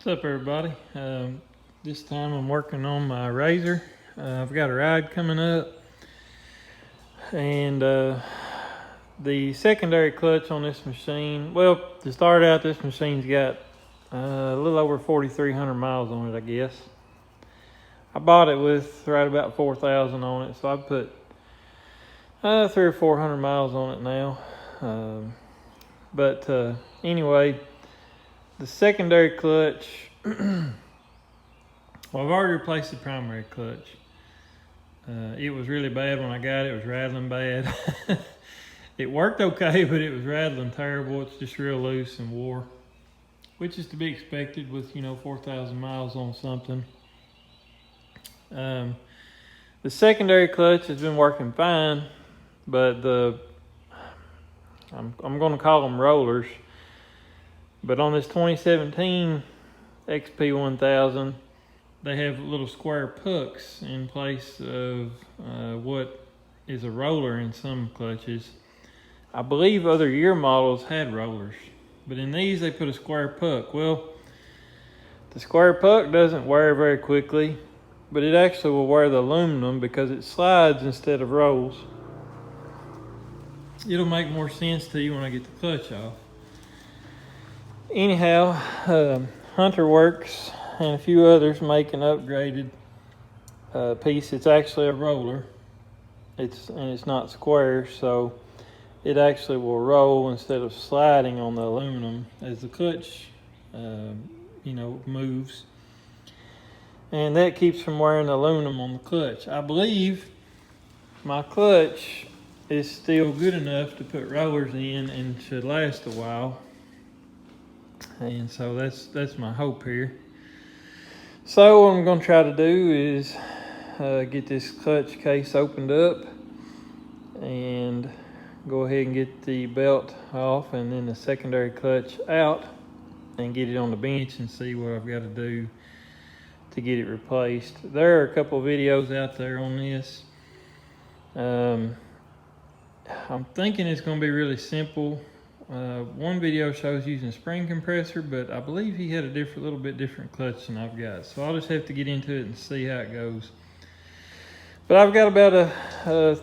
What's up, everybody? This time I'm working on my RZR. I've got a ride coming up, and the secondary clutch on this machine, well, to start out, this machine's got a little over 4,300 miles on it, I guess. I bought it with right about 4,000 on it, so I put 300 or 400 miles on it now. Anyway, the secondary clutch, well, I've already replaced the primary clutch. It was really bad when I got it. It was rattling bad. It worked okay, but it was rattling terrible. It's just real loose and wore, which is to be expected with, 4,000 miles on something. The secondary clutch has been working fine, but I'm going to call them rollers. But on this 2017 XP1000, they have little square pucks in place of what is a roller in some clutches. I believe other year models had rollers, but in these they put a square puck. Well, the square puck doesn't wear very quickly, but it actually will wear the aluminum because it slides instead of rolls. It'll make more sense to you when I get the clutch off. Anyhow, Hunter Works and a few others make an upgraded piece. It's actually a roller. It's not square, so it actually will roll instead of sliding on the aluminum as the clutch, moves. And that keeps from wearing the aluminum on the clutch. I believe my clutch is still good enough to put rollers in and should last a while. And so that's my hope here. So what I'm going to try to do is get this clutch case opened up and go ahead and get the belt off and then the secondary clutch out and get it on the bench and see what I've got to do to get it replaced. There are a couple of videos out there on this. I'm thinking it's going to be really simple. One video shows using a spring compressor, but I believe he had a little bit different clutch than I've got. So I'll just have to get into it and see how it goes. But I've got about a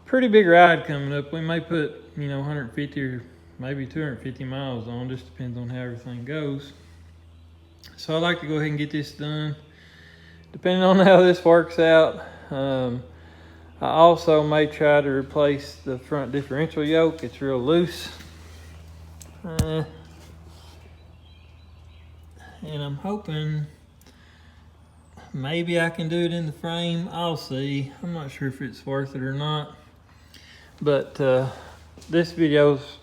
pretty big ride coming up. We may put, 150 or maybe 250 miles on, just depends on how everything goes. So I'd like to go ahead and get this done. Depending on how this works out, I also may try to replace the front differential yoke. It's real loose. And I'm hoping maybe I can do it in the frame. I'll see. I'm not sure if it's worth it or not. But this video's,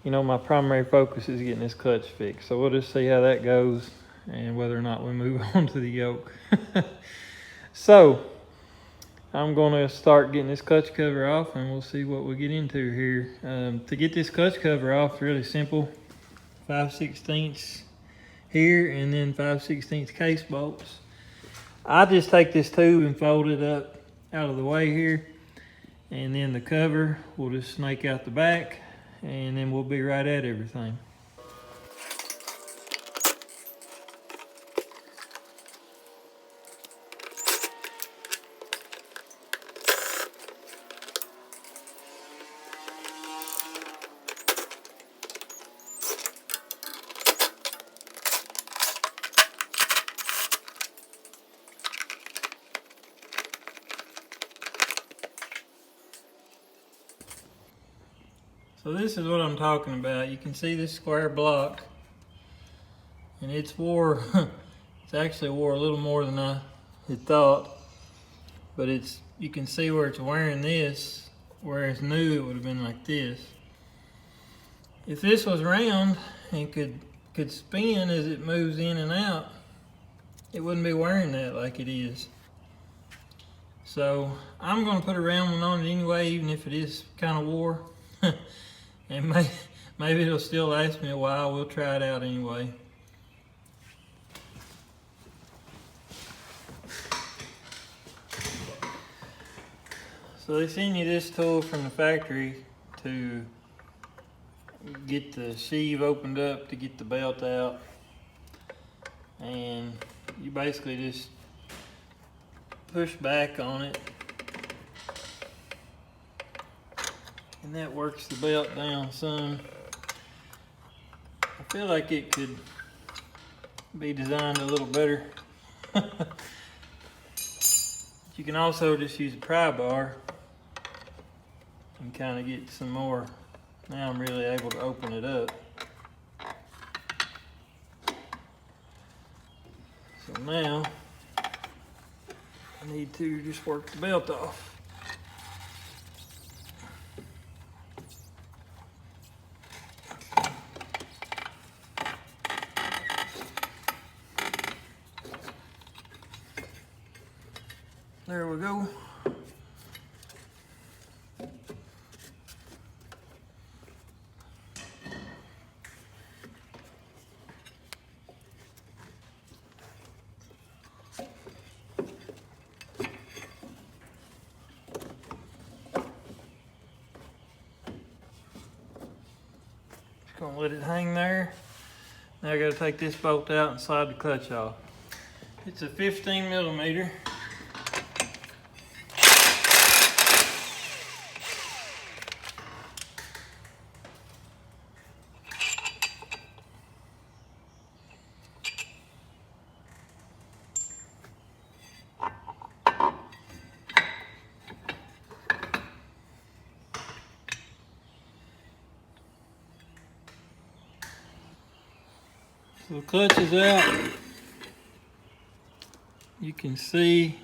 my primary focus is getting this clutch fixed. So we'll just see how that goes and whether or not we move on to the yoke. So I'm going to start getting this clutch cover off and we'll see what we get into here. To get this clutch cover off, it's really simple. 5/16 here and then 5/16 case bolts. I just take this tube and fold it up out of the way here, and then the cover will just snake out the back, and then we'll be right at everything. So this is what I'm talking about. You can see this square block, and it's actually wore a little more than I had thought, but you can see where it's wearing this, whereas new it would have been like this. If this was round and could spin as it moves in and out, it wouldn't be wearing that like it is. So I'm going to put a round one on it anyway, even if it is kind of wore. And maybe it'll still last me a while. We'll try it out anyway. So they send you this tool from the factory to get the sheave opened up to get the belt out. and you basically just push back on it, and that works the belt down some. I feel like it could be designed a little better. You can also just use a pry bar and kind of get some more. Now I'm really able to open it up. So now I need to just work the belt off. There we go. Just gonna let it hang there. Now I gotta take this bolt out and slide the clutch off. It's a 15mm. So the clutch is out. You can see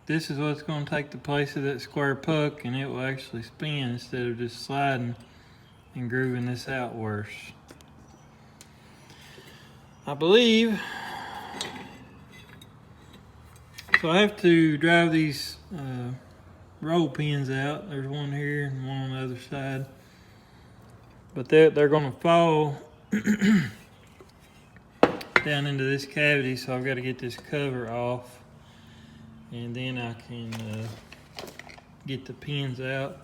this is what's going to take the place of that square puck, and it will actually spin instead of just sliding and grooving this out worse. I believe, so I have to drive these roll pins out. There's one here and one on the other side. But they're going to fall down into this cavity, so I've got to get this cover off, and then I can get the pins out.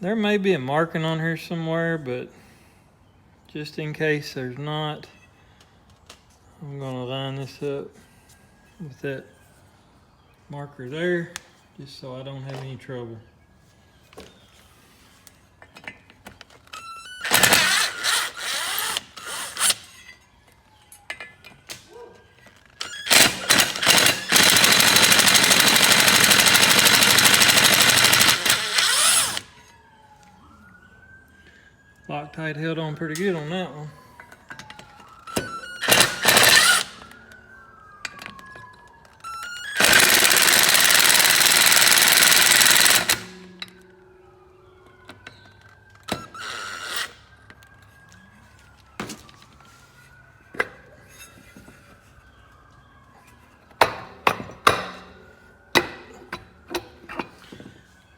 There may be a marking on here somewhere, but just in case there's not, I'm going to line this up with that marker there, just so I don't have any trouble. Loctite held on pretty good on that one.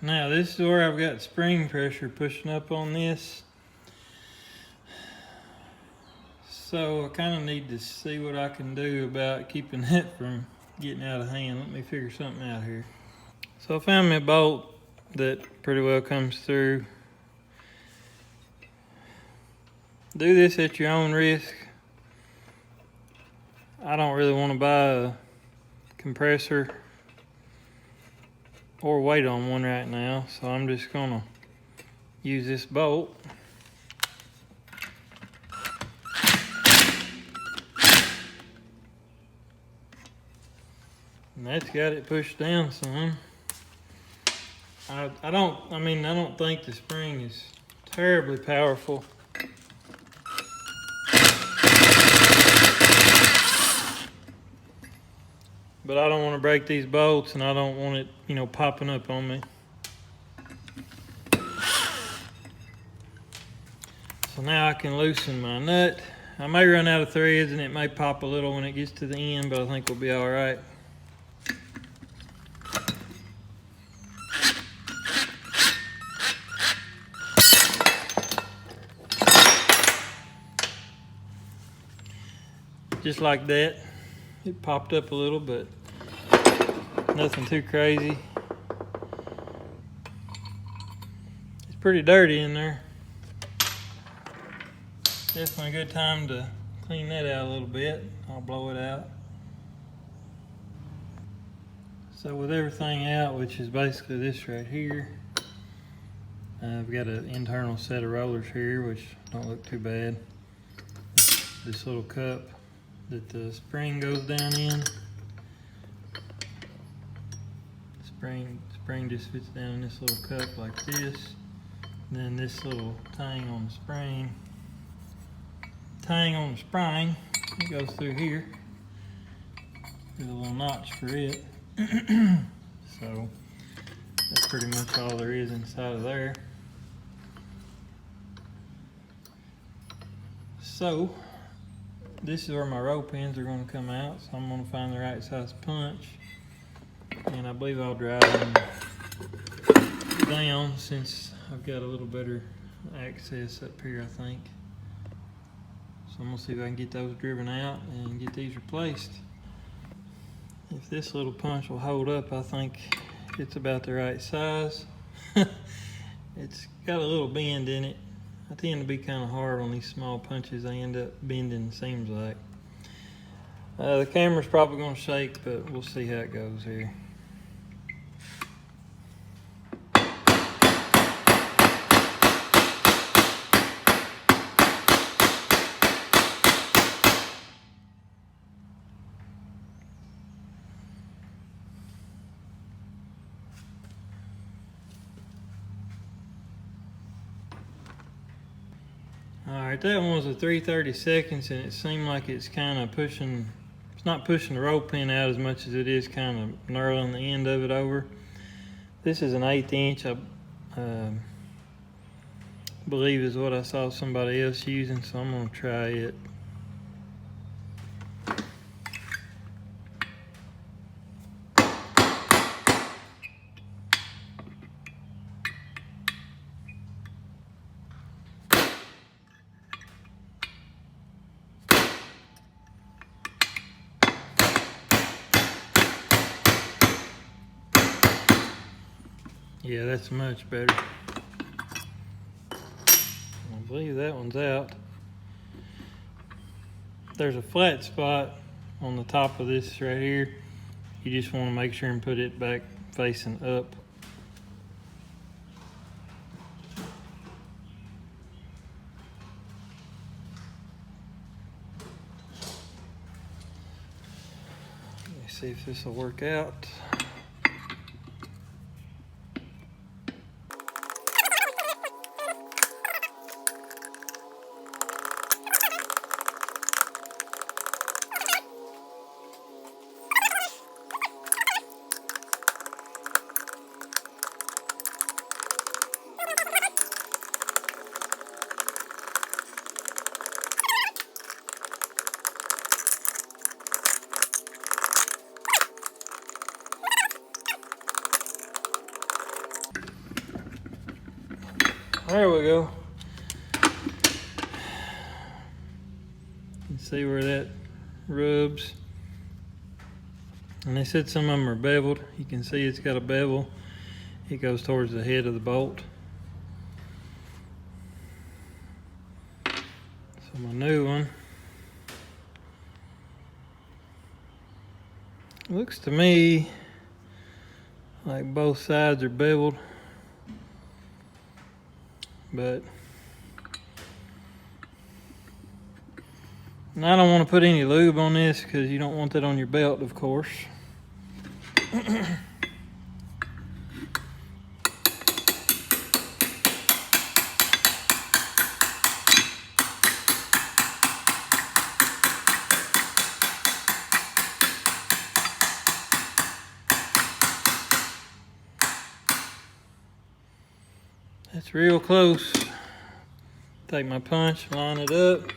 Now this is where I've got spring pressure pushing up on this. So I kind of need to see what I can do about keeping that from getting out of hand. Let me figure something out here. So I found me a bolt that pretty well comes through. Do this at your own risk. I don't really want to buy a compressor or wait on one right now, so I'm just gonna use this bolt. And that's got it pushed down some. I don't think the spring is terribly powerful. But I don't want to break these bolts, and I don't want it, popping up on me. So now I can loosen my nut. I may run out of threads and it may pop a little when it gets to the end, but I think we'll be all right. Just like that. It popped up a little, but nothing too crazy. It's pretty dirty in there. Definitely a good time to clean that out a little bit. I'll blow it out. So with everything out, which is basically this right here, I've got an internal set of rollers here, which don't look too bad. This little cup that the spring goes down in. Spring just fits down in this little cup like this. And then this little tang on the spring. It goes through here. There's a little notch for it. So that's pretty much all there is inside of there. So this is where my rope ends are going to come out. So I'm going to find the right size punch, and I believe I'll drive them down since I've got a little better access up here, I think. So I'm going to see if I can get those driven out and get these replaced. If this little punch will hold up, I think it's about the right size. It's got a little bend in it. I tend to be kind of hard on these small punches. They end up bending, seems like. The camera's probably going to shake, but we'll see how it goes here. Alright, that one was a 3/32, and it seemed like it's kind of pushing, it's not pushing the rope pin out as much as it is kind of knurling the end of it over. This is an 1/8 inch, I believe is what I saw somebody else using, so I'm going to try it. Yeah, that's much better. I believe that one's out. There's a flat spot on the top of this right here. You just want to make sure and put it back facing up. Let me see if this will work out. There we go. You can see where that rubs. And they said some of them are beveled. You can see it's got a bevel. It goes towards the head of the bolt. So my new one looks to me like both sides are beveled. But and I don't want to put any lube on this because you don't want that on your belt, of course. That's real close. Take my punch, line it up.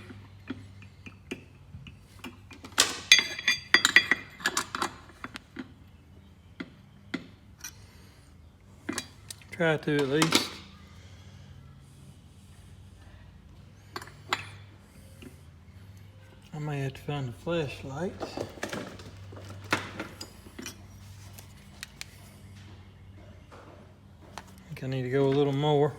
Try to at least. I may have to find a flashlight. I need to go a little more.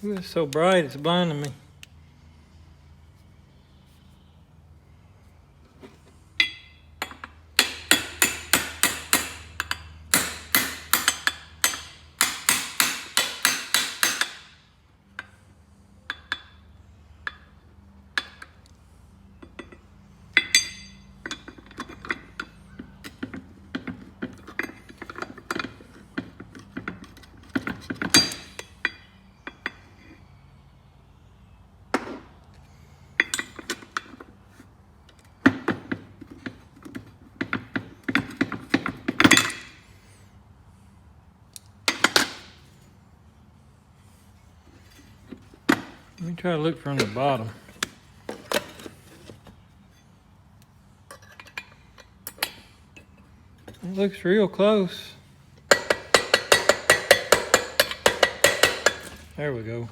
Ooh, it's so bright, it's blinding me. Let me try to look from the bottom. It looks real close. There we go.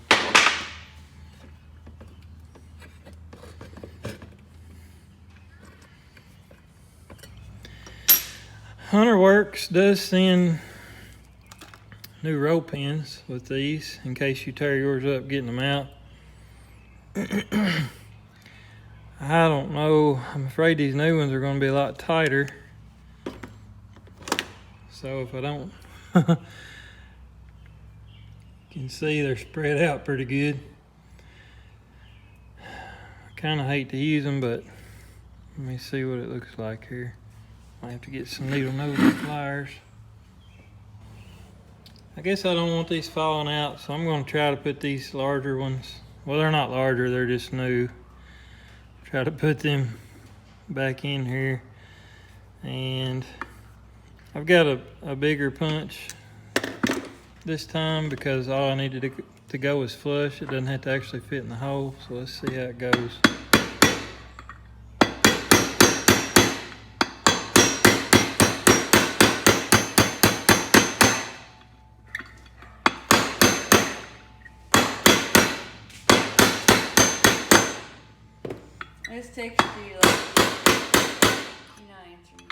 Hunter Works does send new roll pins with these in case you tear yours up getting them out. I don't know. I'm afraid these new ones are going to be a lot tighter. So if I don't, you can see they're spread out pretty good. I kind of hate to use them, but let me see what it looks like here. I have to get some needle nose pliers. I guess I don't want these falling out, so I'm going to try to put these larger ones. Well, they're not larger, they're just new. Try to put them back in here. And I've got a bigger punch this time because all I needed to go is flush. It doesn't have to actually fit in the hole, so let's see how it goes. This takes you like, you're not answering me.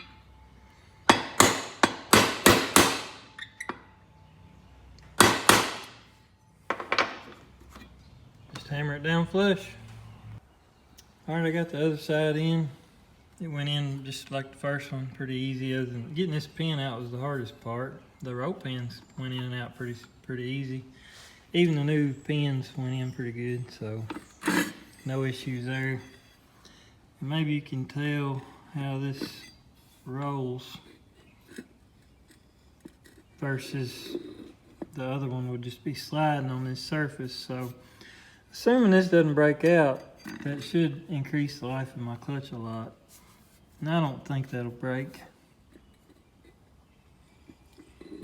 Just hammer it down flush. All right, I got the other side in. It went in just like the first one, pretty easy. Other than getting this pin out was the hardest part. The roll pins went in and out pretty easy. Even the new pins went in pretty good, so no issues there. And maybe you can tell how this rolls versus the other one would just be sliding on this surface. So assuming this doesn't break out, that should increase the life of my clutch a lot. And I don't think that'll break.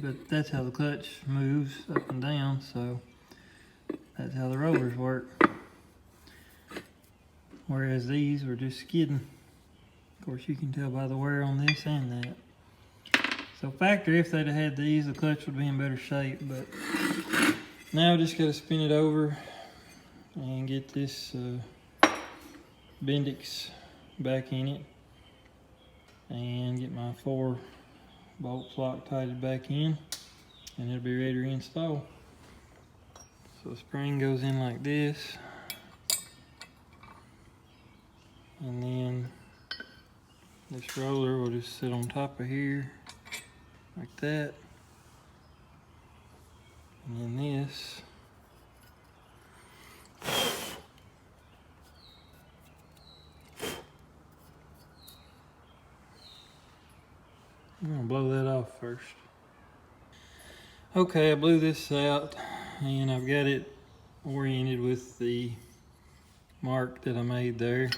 But that's how the clutch moves up and down, so that's how the rollers work. Whereas these were just skidding. Of course, you can tell by the wear on this and that. So factory, if they'd have had these, the clutch would be in better shape. But now I just got to spin it over and get this Bendix back in it and get my 4 bolts Loctited back in, and it'll be ready to reinstall. So the spring goes in like this, and then this roller will just sit on top of here like that, and then this I'm gonna blow that off first. Okay, I blew this out and I've got it oriented with the mark that I made there.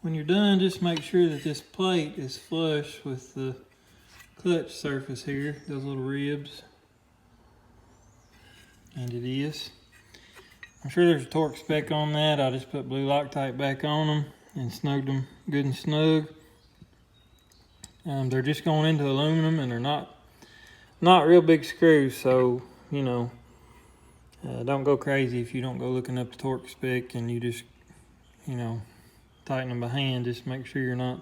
When you're done, just make sure that this plate is flush with the clutch surface here, those little ribs. And it is. I'm sure there's a torque spec on that. I just put blue Loctite back on them and snugged them good and snug. They're just going into aluminum, and they're not real big screws, so you know, don't go crazy if you don't go looking up the torque spec and you just, you know, tighten them by hand. Just make sure you're not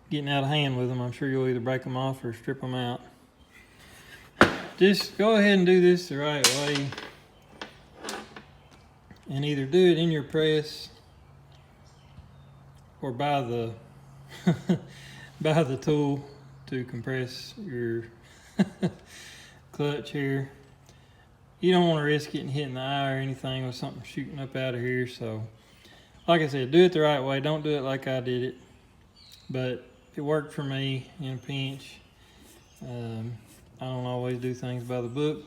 getting out of hand with them. I'm sure you'll either break them off or strip them out. Just go ahead and do this the right way, and either do it in your press or buy the buy the tool to compress your clutch here. You don't want to risk getting hit in the eye or anything with something shooting up out of here. So like I said, do it the right way. Don't do it like I did it, but it worked for me in a pinch. I don't always do things by the book.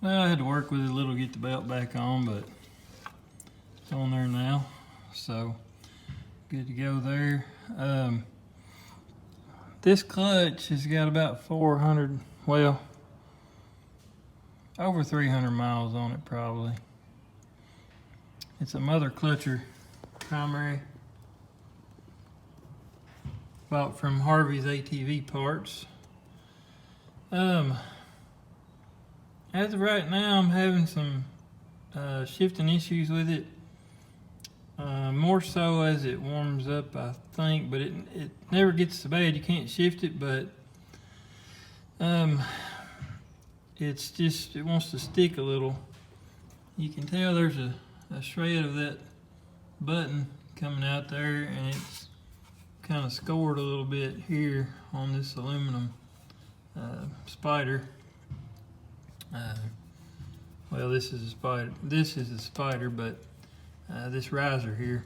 Well, I had to work with it a little to get the belt back on, but it's on there now, so good to go there. This clutch has got about 400, well, over 300 miles on it probably. It's a Mother Clutcher primary, bought from Harvey's ATV Parts. As of right now, I'm having some shifting issues with it. More so as it warms up, I think, but it never gets so bad you can't shift it, but it's just, it wants to stick a little. You can tell there's a shred of that button coming out there, and it's kind of scored a little bit here on this aluminum spider. Well, this is a spider. This is a spider, but this riser here.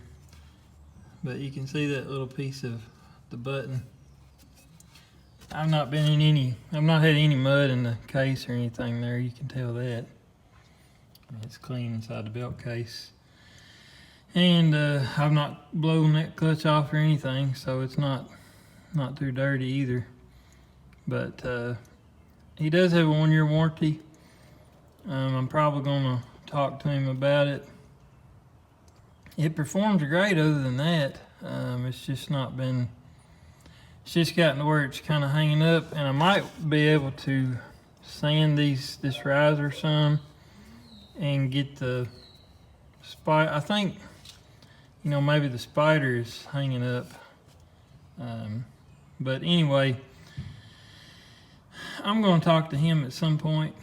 But you can see that little piece of the button. I've not had any mud in the case or anything there. You can tell that. It's clean inside the belt case. And I've not blown that clutch off or anything, so it's not too dirty either. But he does have a 1-year warranty. I'm probably gonna talk to him about it. It performs great other than that. It's just gotten to where it's kind of hanging up, and I might be able to sand this riser some and get the spider. I think, you know, maybe the spider is hanging up. But anyway, I'm going to talk to him at some point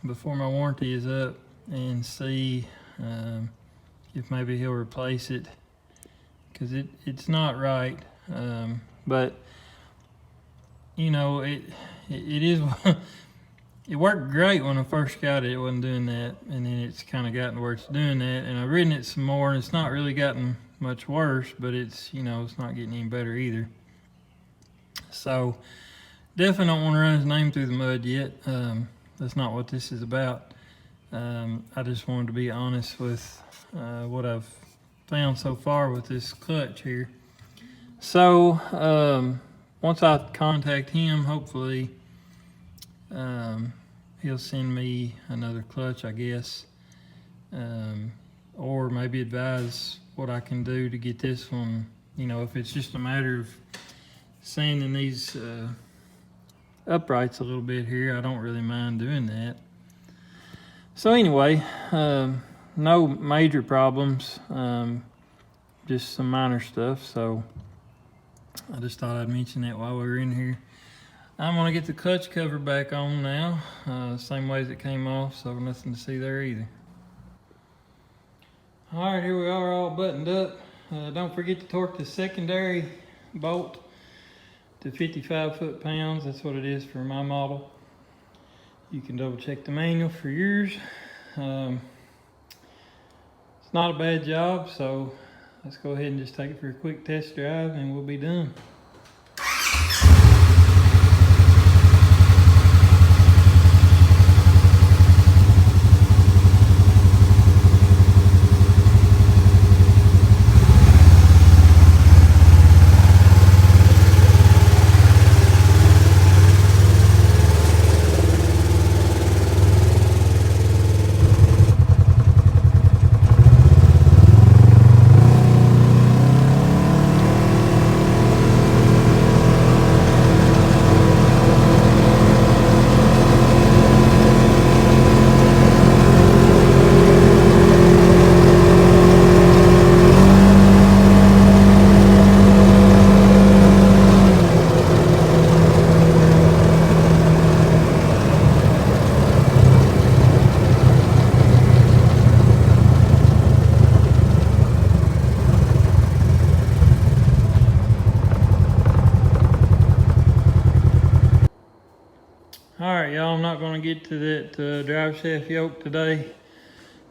before my warranty is up and see if maybe he'll replace it, because it's not right. But you know, it is. It worked great when I first got it. It wasn't doing that, and then it's kind of gotten where it's doing that. And I've ridden it some more, and it's not really gotten much worse, but it's, you know, it's not getting any better either. So definitely don't want to run his name through the mud yet. That's not what this is about. I just wanted to be honest with what I've found so far with this clutch here. So once I contact him, hopefully he'll send me another clutch, I guess, or maybe advise what I can do to get this one. You know, if it's just a matter of sanding these uprights a little bit here, I don't really mind doing that. So anyway, no major problems, just some minor stuff. So I just thought I'd mention that while we were in here. I'm gonna get the clutch cover back on now, same way as it came off, so nothing to see there either. All right, here we are all buttoned up. Don't forget to torque the secondary bolt to 55 foot-pounds. That's what it is for my model. You can double check the manual for yours. It's not a bad job, so let's go ahead and just take it for a quick test drive and we'll be done. Alright y'all, I'm not going to get to that drive shaft yoke today.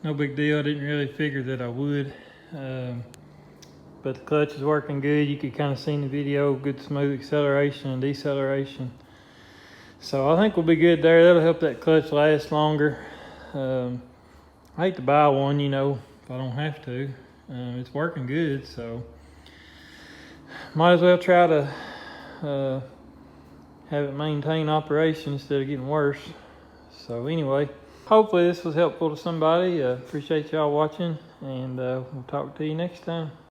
No big deal, I didn't really figure that I would. But the clutch is working good. You could kind of see in the video, good smooth acceleration and deceleration. So I think we'll be good there. That'll help that clutch last longer. I hate to buy one, you know, if I don't have to. It's working good, so might as well try to have it maintain operation instead of getting worse. So anyway, hopefully this was helpful to somebody. Appreciate y'all watching, and we'll talk to you next time.